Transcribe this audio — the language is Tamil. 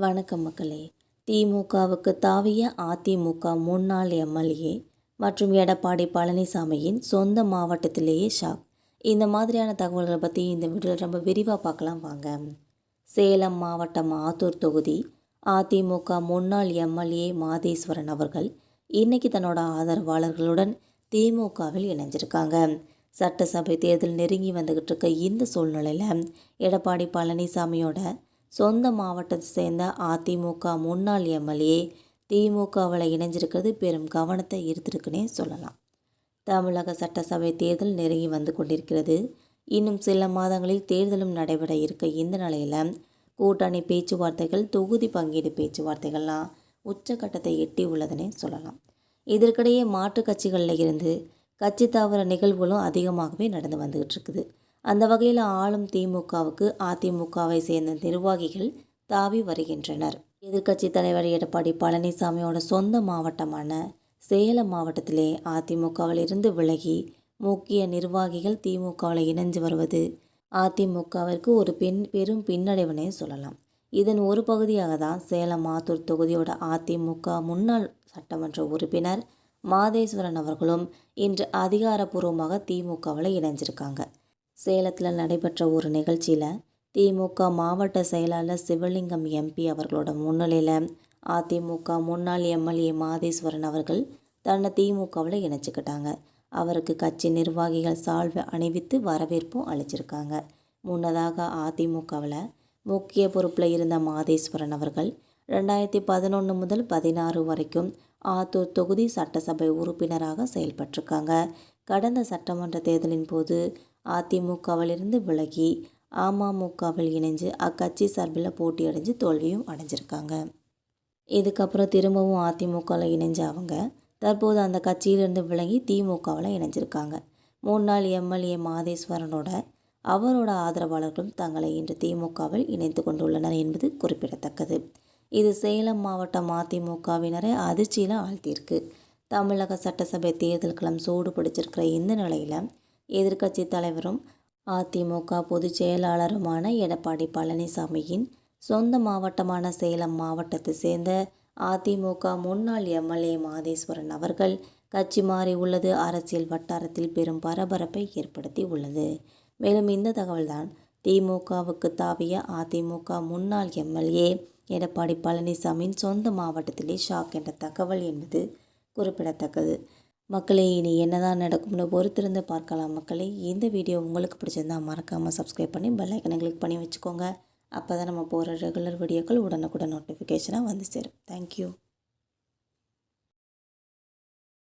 வணக்கம் மக்களே. திமுகவுக்கு தாவிய அதிமுக முன்னாள் எம்எல்ஏ மற்றும் எடப்பாடி பழனிசாமியின் சொந்த மாவட்டத்திலேயே ஷாக். இந்த மாதிரியான தகவல்களை பற்றி இந்த வீடியோவில் ரொம்ப விரிவாக பார்க்கலாம் வாங்க. சேலம் மாவட்டம் ஆத்தூர் தொகுதி அதிமுக முன்னாள் எம்எல்ஏ மாதேஸ்வரன் அவர்கள் இன்னைக்கு தன்னோட ஆதரவாளர்களுடன் திமுகவில் இணைஞ்சிருக்காங்க. சட்டசபை தேர்தல் நெருங்கி வந்துக்கிட்டு இருக்க இந்த சூழ்நிலையில் எடப்பாடி பழனிசாமியோட சொந்த மாவட்டத்தை சேர்ந்த அதிமுக முன்னாள் எம்எல்ஏ திமுகவில் இணைஞ்சிருக்கிறது பெரும் கவனத்தை ஈர்த்திருக்குன்னே சொல்லலாம். தமிழக சட்டசபை தேர்தல் நெருங்கி வந்து கொண்டிருக்கிறது. இன்னும் சில மாதங்களில் தேர்தலும் நடைபெற இருக்க இந்த நிலையில் கூட்டணி பேச்சுவார்த்தைகள், தொகுதி பங்கீடு பேச்சுவார்த்தைகள்லாம் உச்சக்கட்டத்தை எட்டி உள்ளதுன்னே சொல்லலாம். இதற்கிடையே மாற்று கட்சிகளில் இருந்து கட்சி தாவர நிகழ்வுகளும் அதிகமாகவே நடந்து வந்துகிட்டு இருக்குது. அந்த வகையில் ஆளும் திமுகவுக்கு அதிமுகவை சேர்ந்த நிர்வாகிகள் தாவி வருகின்றனர். எதிர்க்கட்சி தலைவர் எடப்பாடி பழனிசாமியோட சொந்த மாவட்டமான சேலம் மாவட்டத்திலே அதிமுகவில் இருந்து விலகி முக்கிய நிர்வாகிகள் திமுகவில் இணைஞ்சு வருவது அதிமுகவிற்கு ஒரு பெரும் பின்னடைவுனே சொல்லலாம். இதன் ஒரு பகுதியாக தான் சேலம் ஆத்தூர் தொகுதியோட அதிமுக முன்னாள் சட்டமன்ற உறுப்பினர் மாதேஸ்வரன் அவர்களும் இன்று அதிகாரப்பூர்வமாக திமுகவில் இணைஞ்சிருக்காங்க. சேலத்தில் நடைபெற்ற ஒரு நிகழ்ச்சியில் திமுக மாவட்ட செயலாளர் சிவலிங்கம் எம்பி அவர்களோட முன்னிலையில் அதிமுக முன்னாள் எம்எல்ஏ மாதேஸ்வரன் அவர்கள் தன்னை திமுகவில் இணைச்சிக்கிட்டாங்க. அவருக்கு கட்சி நிர்வாகிகள் சால்வை அணிவித்து வரவேற்பும் அளிச்சிருக்காங்க. முன்னதாக அதிமுகவில் முக்கிய பொறுப்பில் இருந்த மாதேஸ்வரன் அவர்கள் 2011 முதல் 16 வரைக்கும் ஆத்தூர் தொகுதி சட்டசபை உறுப்பினராக செயல்பட்டிருக்காங்க. கடந்த சட்டமன்ற தேர்தலின் போது அதிமுகவிலிருந்து விலகி அமமுகவில் இணைஞ்சு அக்கட்சி சார்பில் போட்டியடைஞ்சு தோல்வியும் அடைஞ்சிருக்காங்க. இதுக்கப்புறம் திரும்பவும் அதிமுகவில் இணைஞ்ச அவங்க தற்போது அந்த கட்சியிலிருந்து விலகி திமுகவில் இணைஞ்சிருக்காங்க. முன்னாள் எம்எல்ஏ மாதேஸ்வரனோட அவரோட ஆதரவாளர்களும் தங்களை இன்று திமுகவில் இணைத்து கொண்டுள்ளனர் என்பது குறிப்பிடத்தக்கது. இது சேலம் மாவட்டம் அதிமுகவினரை அதிர்ச்சியில் ஆழ்த்தியிருக்கு. தமிழக சட்டசபை தேர்தல் களம் சூடு பிடிச்சிருக்கிற இந்த நிலையில் எதிர்க்கட்சி தலைவரும் அதிமுக பொதுச் செயலாளருமான எடப்பாடி பழனிசாமியின் சொந்த மாவட்டமான சேலம் மாவட்டத்தை சேர்ந்த அதிமுக முன்னாள் எம்எல்ஏ மாதேஸ்வரன் அவர்கள் கட்சி மாறி உள்ளது அரசியல் வட்டாரத்தில் பெரும் பரபரப்பை ஏற்படுத்தி உள்ளது. மேலும் இந்த தகவல்தான் திமுகவுக்கு தாவிய அதிமுக முன்னாள் எம்எல்ஏ எடப்பாடி பழனிசாமியின் சொந்த மாவட்டத்திலே ஷாக் என்ற தகவல் என்பது குறிப்பிடத்தக்கது. மக்களே, இனி என்னதான் நடக்கும்னு பொறுத்திருந்து பார்க்கலாம். மக்களே, இந்த வீடியோ உங்களுக்கு பிடிச்சிருந்தால் மறக்காமல் சப்ஸ்கிரைப் பண்ணி பெல் ஐக்கனை கிளிக் பண்ணி வச்சுக்கோங்க. அப்போ தான் நம்ம போகிற ரெகுலர் வீடியோக்கள் உடனுக்குடன் நோட்டிஃபிகேஷனாக வந்து சேரும். தேங்க்யூ.